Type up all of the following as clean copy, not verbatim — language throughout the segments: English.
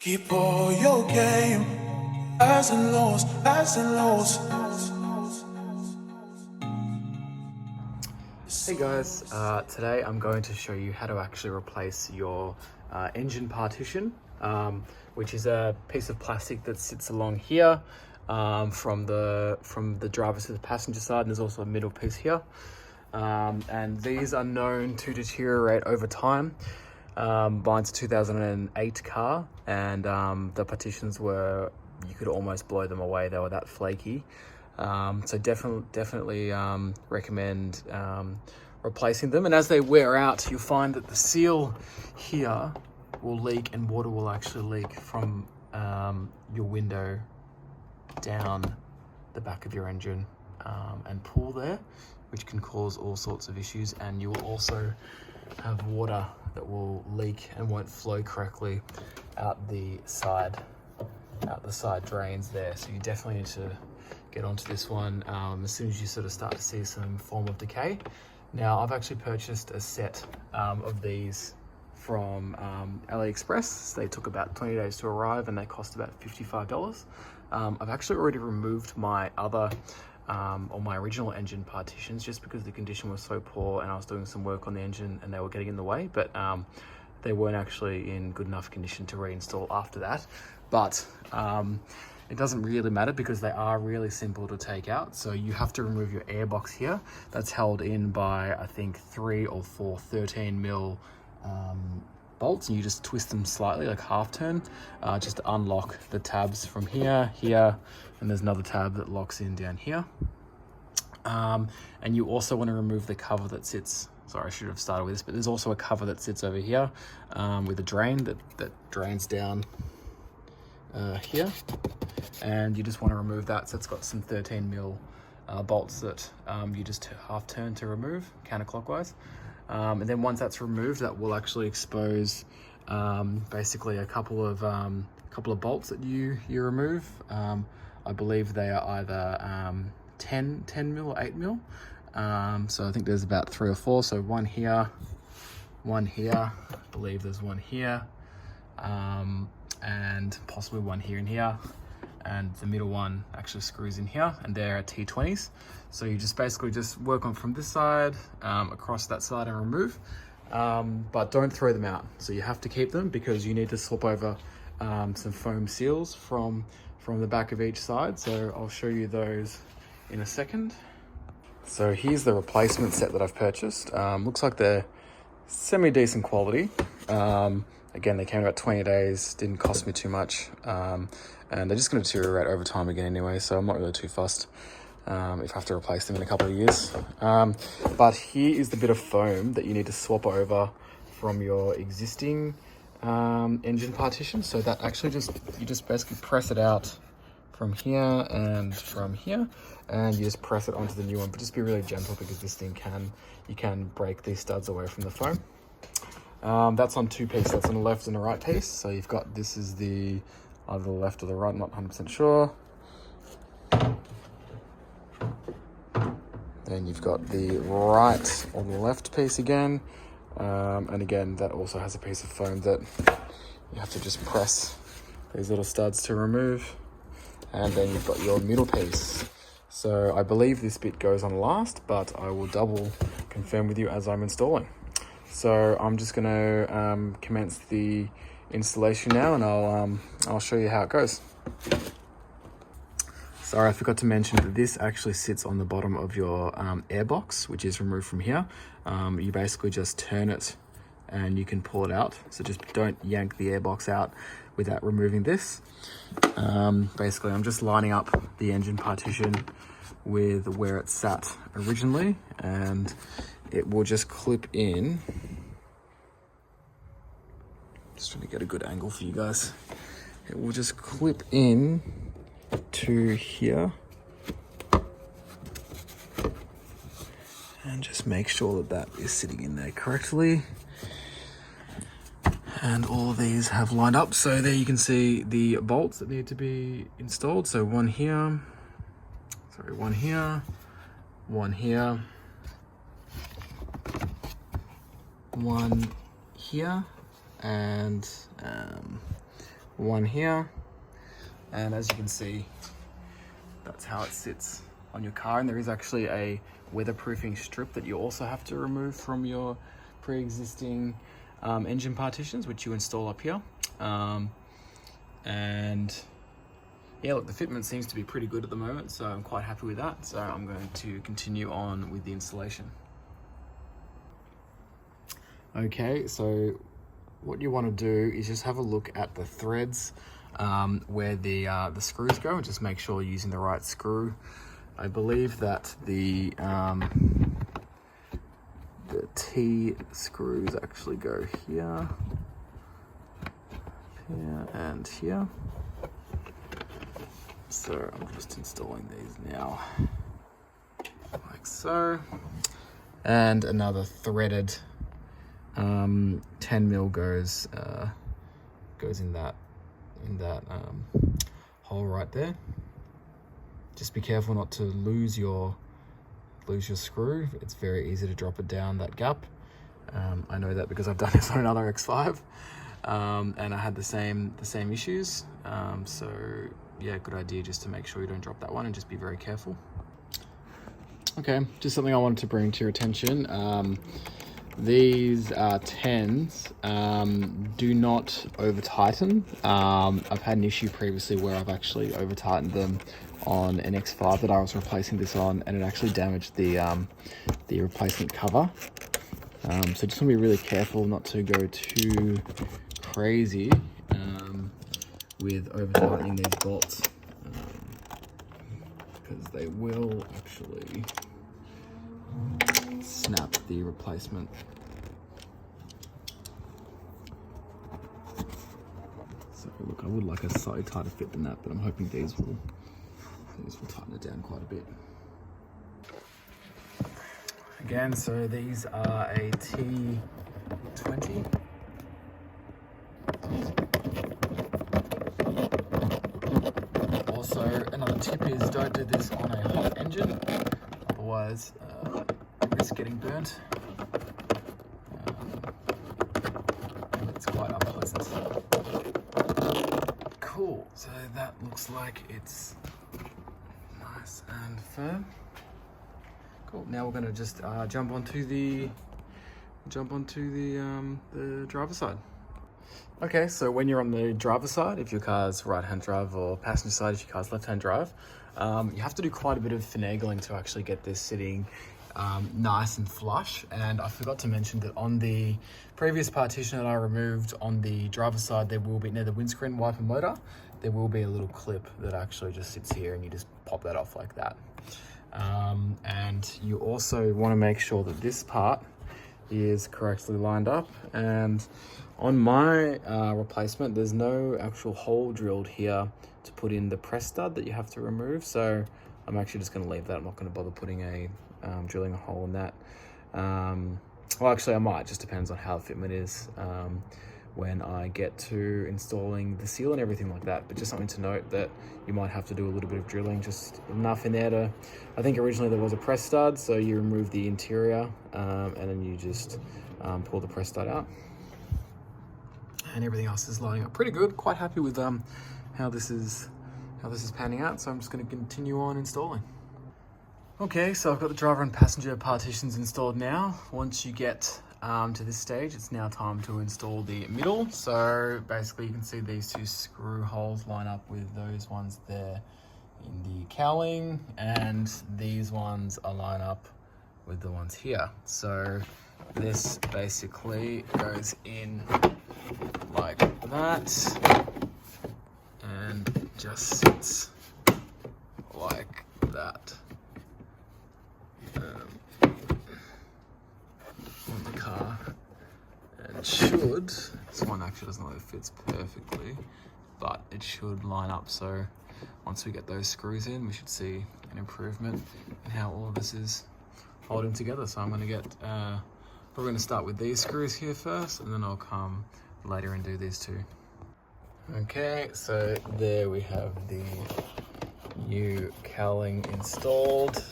Keep all your game, highs and lows, highs and lows. Hey guys, today I'm going to show you how to actually replace your engine partition, which is a piece of plastic that sits along here from the driver's to the passenger side, and there's also a middle piece here. And these are known to deteriorate over time. Mine's a 2008 car, and the partitions were, you could almost blow them away. They were that flaky. So definitely recommend replacing them. And as they wear out, you'll find that the seal here will leak, and water will actually leak from your window down the back of your engine and pool there, which can cause all sorts of issues. And you will also have water that will leak and won't flow correctly out the side drains there. So you definitely need to get onto this one as soon as you sort of start to see some form of decay. Now, I've actually purchased a set of these from Aliexpress. They took about 20 days to arrive, and they cost about $55. I've actually already removed my other or my original engine partitions, just because the condition was so poor and I was doing some work on the engine and they were getting in the way, but they weren't actually in good enough condition to reinstall after that. But it doesn't really matter because they are really simple to take out. So you have to remove your airbox here. That's held in by, I think, 3 or 4 13mm bolts, and you just twist them slightly, like half turn, just to unlock the tabs from here, and there's another tab that locks in down here. And you also want to remove the cover that sits, sorry, I should have started with this, but there's also a cover that sits over here with a drain that drains down here, and you just want to remove that. So it's got some 13mm bolts that you just half turn to remove counterclockwise. And then once that's removed, that will actually expose basically a couple of bolts that you remove. I believe they are either 10mm or 8mm. So I think there's about 3 or 4. So one here, I believe there's one here, and possibly one here and here. And the middle one actually screws in here, and they're T20s. So you just basically just work on from this side across that side and remove, but don't throw them out. So you have to keep them because you need to swap over some foam seals from the back of each side. So I'll show you those in a second. So here's the replacement set that I've purchased. Looks like they're semi-decent quality. Again, they came in about 20 days, didn't cost me too much. And they're just going to deteriorate over time again anyway, so I'm not really too fussed if I have to replace them in a couple of years. But here is the bit of foam that you need to swap over from your existing engine partition. So that actually you just basically press it out from here and from here, and you just press it onto the new one. But just be really gentle, because this thing you can break these studs away from the foam. That's on 2 pieces. That's on the left and the right piece. So you've got, this is the either the left or the right, I'm not 100% sure. Then you've got the right or the left piece again. And again, that also has a piece of foam that you have to just press these little studs to remove. And then you've got your middle piece. So I believe this bit goes on last, but I will double confirm with you as I'm installing. So I'm just going to commence the installation now, and I'll show you how it goes. Sorry, I forgot to mention that this actually sits on the bottom of your airbox, which is removed from here. You basically just turn it and you can pull it out. So just don't yank the airbox out without removing this. Basically, I'm just lining up the engine partition with where it sat originally, and it will just clip in. Just trying to get a good angle for you guys. It will just clip in to here, and just make sure that is sitting in there correctly. And all of these have lined up. So there you can see the bolts that need to be installed. So one here, one here, one here, one here, and one here, and as you can see, that's how it sits on your car. And there is actually a weatherproofing strip that you also have to remove from your pre-existing engine partitions, which you install up here. And yeah, look, the fitment seems to be pretty good at the moment, so I'm quite happy with that. So I'm going to continue on with the installation. Okay, so what you want to do is just have a look at the threads where the screws go, and just make sure you're using the right screw. I believe that the T screws actually go here, here, and here. So I'm just installing these now, like so. And another threaded 10mm goes in that hole right there. Just be careful not to lose your screw. It's very easy to drop it down that gap. I know that because I've done this on another X5, and I had the same issues. So yeah, good idea just to make sure you don't drop that one, and just be very careful. Okay, just something I wanted to bring to your attention. These 10s do not over tighten. I've had an issue previously where I've actually over tightened them on an X5 that I was replacing this on, and it actually damaged the replacement cover. So just want to be really careful not to go too crazy with over tightening these bolts, because they will actually snap the replacement. So look, I would like a slightly tighter fit than that, but I'm hoping these will tighten it down quite a bit. Again, so these are a T20. Also, another tip is don't do this on a hot engine, otherwise you risk getting burnt. It's quite unpleasant. Cool, so that looks like it's nice and firm. Cool. Now we're going to just jump onto the driver's side. Okay, so when you're on the driver's side, if your car's right-hand drive, or passenger side if your car's left-hand drive, you have to do quite a bit of finagling to actually get this sitting nice and flush. And I forgot to mention that on the previous partition that I removed on the driver's side, there will be, near the windscreen wiper motor, there will be a little clip that actually just sits here, and you just pop that off like that. And you also want to make sure that this part is correctly lined up. And on my replacement, there's no actual hole drilled here to put in the press stud that you have to remove, so I'm actually just going to leave that. I'm not going to bother putting a drilling a hole in that. Well, actually I might, just depends on how the fitment is when I get to installing the seal and everything like that. But just something to note, that you might have to do a little bit of drilling, just enough in there to, I think originally there was a press stud, so you remove the interior and then you just pull the press stud out. And everything else is lining up pretty good. Quite happy with how this is panning out, so I'm just going to continue on installing. Okay, so I've got the driver and passenger partitions installed now. Once you get to this stage, it's now time to install the middle. So basically you can see these two screw holes line up with those ones there in the cowling, and these ones align up with the ones here. So this basically goes in like that and just sits like that on the car, and should, this one actually doesn't know if it fits perfectly, but it should line up. So once we get those screws in, we should see an improvement in how all of this is holding together. So I'm going to get probably going to start with these screws here first, and then I'll come later and do these two. Okay, so there we have the new cowling installed.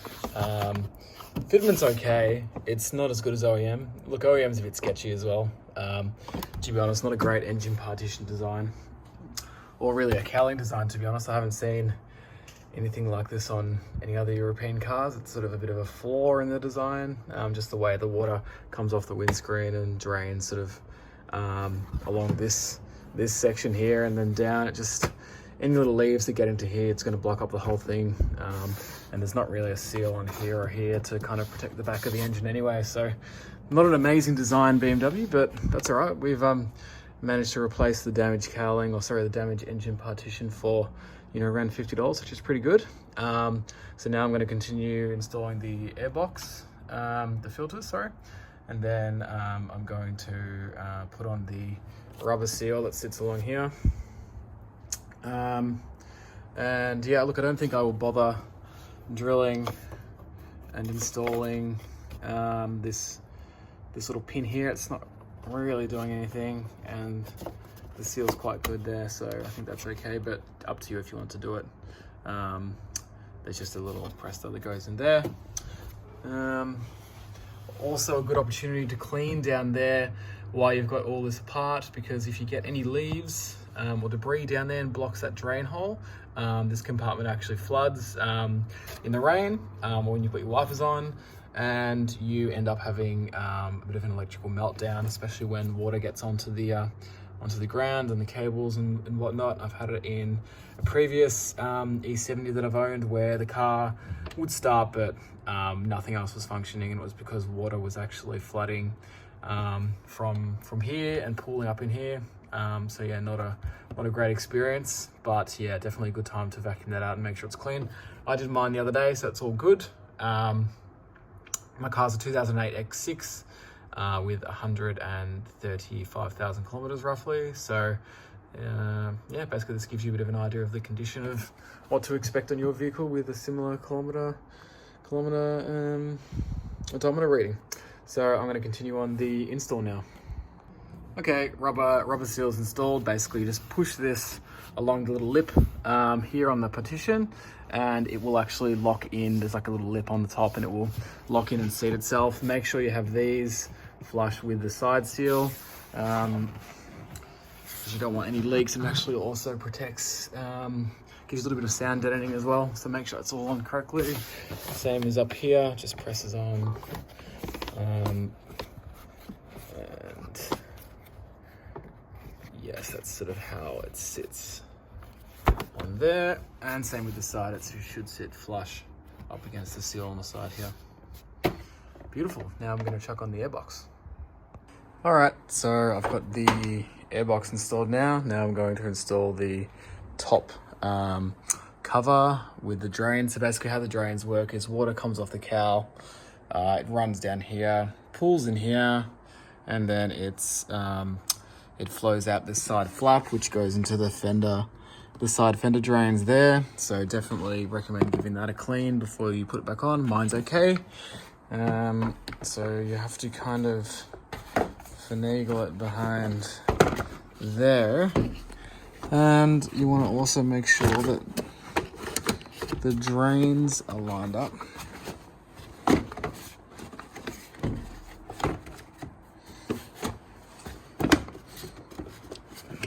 Fitment's okay. It's not as good as OEM. Look, OEM's a bit sketchy as well. To be honest, not a great engine partition design. or really a cowling design, to be honest. I haven't seen anything like this on any other European cars. It's sort of a bit of a flaw in the design, just the way the water comes off the windscreen and drains sort of along this section here and then down. It just, any little leaves that get into here, it's going to block up the whole thing, and there's not really a seal on here or here to kind of protect the back of the engine anyway. So not an amazing design, BMW, but that's all right. We've managed to replace the damaged cowling, or sorry, the damaged engine partition for, you know, around $50, which is pretty good. So now I'm going to continue installing the airbox, the filters, sorry, and then I'm going to put on the rubber seal that sits along here. And yeah, look, I don't think I will bother drilling and installing this little pin here. It's not really doing anything, and the seal's quite good there, so I think that's okay, but up to you if you want to do it. There's just a little presser that goes in there. Also a good opportunity to clean down there while you've got all this apart, because if you get any leaves or debris down there and blocks that drain hole, this compartment actually floods in the rain or when you put your wipers on, and you end up having a bit of an electrical meltdown, especially when water gets onto the ground and the cables and whatnot. I've had it in a previous E70 that I've owned, where the car would start but nothing else was functioning, and it was because water was actually flooding from here and pooling up in here. So yeah, not a great experience, but yeah, definitely a good time to vacuum that out and make sure it's clean. I did mine the other day, so it's all good. My car's a 2008 X6 with 135,000 kilometers roughly. So yeah, basically this gives you a bit of an idea of the condition of what to expect on your vehicle with a similar kilometer odometer reading. So I'm going to continue on the install now. Okay, rubber seals installed. Basically, you just push this along the little lip here on the partition, and it will actually lock in. There's like a little lip on the top, and it will lock in and seat itself. Make sure you have these flush with the side seal, because you don't want any leaks. It actually also protects, gives a little bit of sound deadening as well. So make sure it's all on correctly. Same as up here, just presses on. And yes, that's sort of how it sits on there, and same with the side. It should sit flush up against the seal on the side here. Beautiful. Now I'm going to chuck on the airbox. All right, so I've got the airbox installed now. Now I'm going to install the top cover with the drain. So basically how the drains work is water comes off the cowl, it runs down here, pools in here, and then it flows out this side flap, which goes into the side fender drains there. So definitely recommend giving that a clean before you put it back on. Mine's okay. So you have to kind of finagle it behind there. And you want to also make sure that the drains are lined up.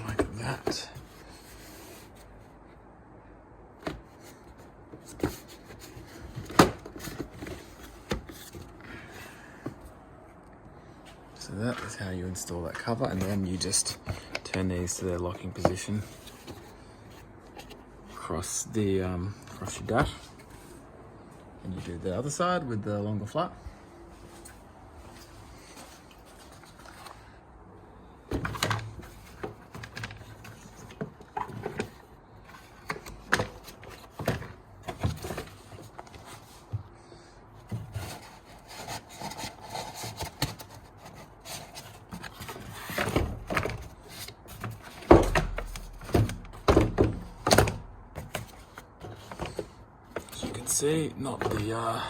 Like that. So that is how you install that cover, and then you just turn these to their locking position across your dash, and you do the other side with the longer flap. See, not the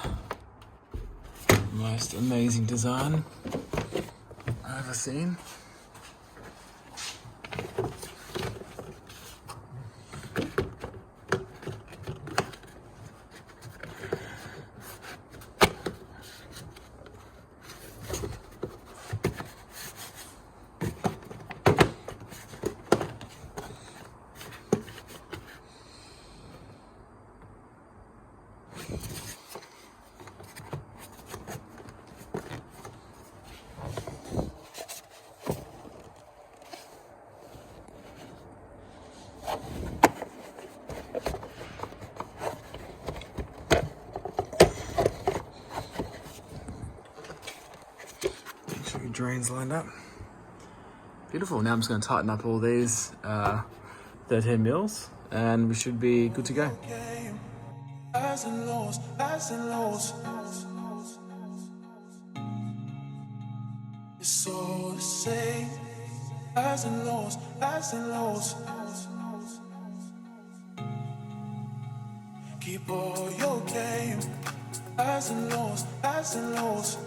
most amazing design I've ever seen. drains lined up. Beautiful. Now I'm just going to tighten up all these 13 mils and we should be good to go. Highs and lows, highs and lows. It's all the same. Highs and lows, highs and lows. Keep all your game. Highs and lows, highs and lows.